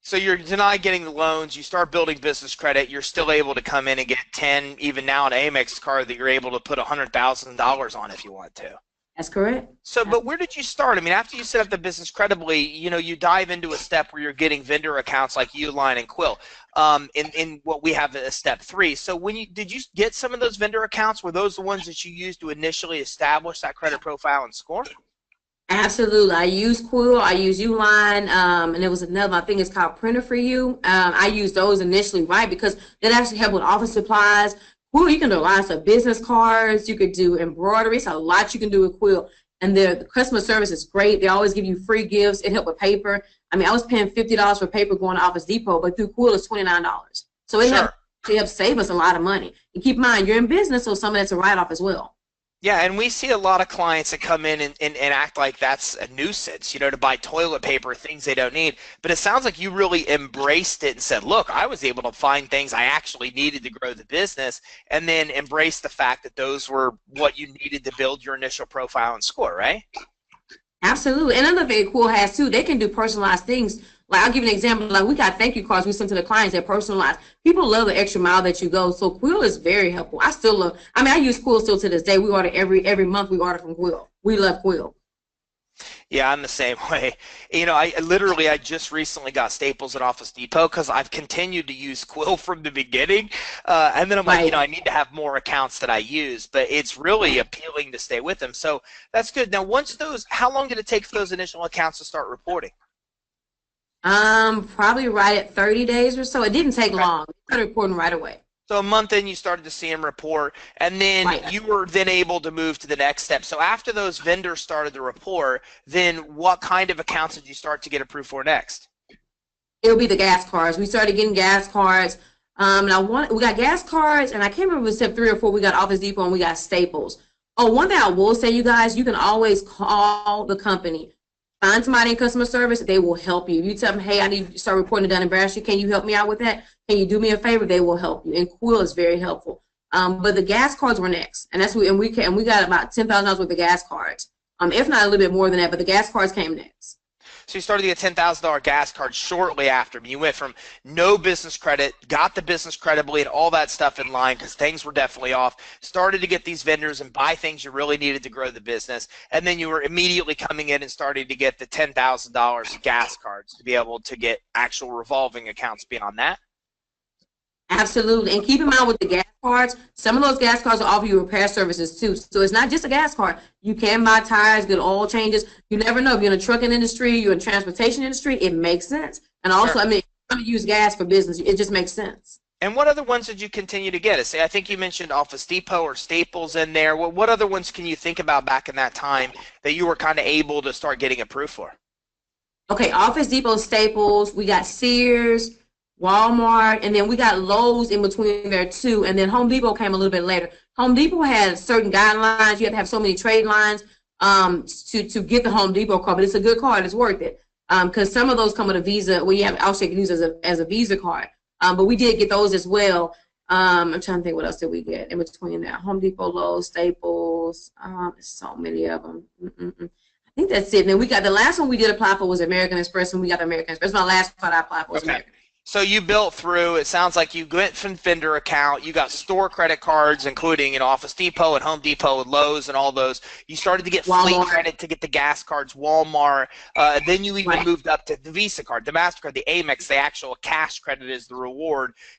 So you're denied getting the loans, you start building business credit, you're still able to come in and get 10, even now an Amex card that you're able to put $100,000 on if you want to. That's correct. So, but where did you start? I mean, after you set up the business credibly, you dive into a step where you're getting vendor accounts like Uline and Quill, in what we have as step 3. So did you get some of those vendor accounts? Were those the ones that you used to initially establish that credit profile and score? Absolutely. I use Quill, I use Uline, and there was another, I think it's called Printer for You. I used those initially, right, because that actually helped with office supplies. Quill, you can do lots of business cards, you could do embroidery, it's a lot you can do with Quill. And the customer service is great. They always give you free gifts. It helped with paper. I mean, I was paying $50 for paper going to Office Depot, but through Quill it's $29. So it helped save us a lot of money. And keep in mind, you're in business, so some of that's a write-off as well. Yeah, and we see a lot of clients that come in and act like that's a nuisance, to buy toilet paper, things they don't need. But it sounds like you really embraced it and said, look, I was able to find things I actually needed to grow the business, and then embrace the fact that those were what you needed to build your initial profile and score, right? Absolutely. And another thing Quill has too, they can do personalized things. Like I'll give you an example. Like we got thank you cards we send to the clients that personalized. People love the extra mile that you go. So Quill is very helpful. I still love. I mean, I use Quill still to this day. We order every month. We order from Quill. We love Quill. Yeah, I'm the same way. I just recently got Staples at Office Depot because I've continued to use Quill from the beginning, and then I'm like, I need to have more accounts that I use, but it's really appealing to stay with them. So that's good. Now, how long did it take for those initial accounts to start reporting? Probably right at 30 days or so. It didn't take long. We started reporting right away. So a month in, you started to see them report, and then you were then able to move to the next step. So after those vendors started to report, then what kind of accounts did you start to get approved for next? It'll be the gas cards. We started getting gas cards. And we got gas cards, and I can't remember if it was step 3 or 4. We got Office Depot and we got Staples. Oh, one thing I will say, you guys, you can always call the company. Find somebody in customer service, they will help you. You tell them, hey, I need to start reporting to Dun & Bradstreet. Can you help me out with that? Can you do me a favor? They will help you. And Quill is very helpful. But the gas cards were next, and we got about $10,000 worth of gas cards. If not a little bit more than that, but the gas cards came next. So you started to get $10,000 gas cards shortly after. I mean, you went from no business credit, got the business credibly and all that stuff in line because things were definitely off, started to get these vendors and buy things you really needed to grow the business, and then you were immediately coming in and starting to get the $10,000 gas cards to be able to get actual revolving accounts beyond that. Absolutely. And keep in mind with the gas cards, some of those gas cards will offer you repair services too. So it's not just a gas card. You can buy tires, get oil changes. You never know. If you're in the trucking industry, you're in the transportation industry, it makes sense. And also, I mean, if you use gas for business, it just makes sense. And what other ones did you continue to get? I think you mentioned Office Depot or Staples in there. What other ones can you think about back in that time that you were kind of able to start getting approved for? Okay, Office Depot, Staples, we got Sears, Walmart, and then we got Lowe's in between there too, and then Home Depot came a little bit later. Home Depot had certain guidelines. You have to have so many trade lines to get the Home Depot card, but it's a good card. It's worth it because some of those come with a Visa. Well, you have also can use as a Visa card, but we did get those as well. I'm trying to think what else did we get in between there. Home Depot, Lowe's, Staples. So many of them. I think that's it. And then we got the last one we did apply for was American Express, and we got the American Express. My last card I applied for was American. So you built through, it sounds like you went from vendor account, you got store credit cards, including Office Depot and Home Depot and Lowe's and all those. You started to get fleet credit to get the gas cards, Walmart. Then you even moved up to the Visa card, the MasterCard, the Amex, the actual cash credit is the reward.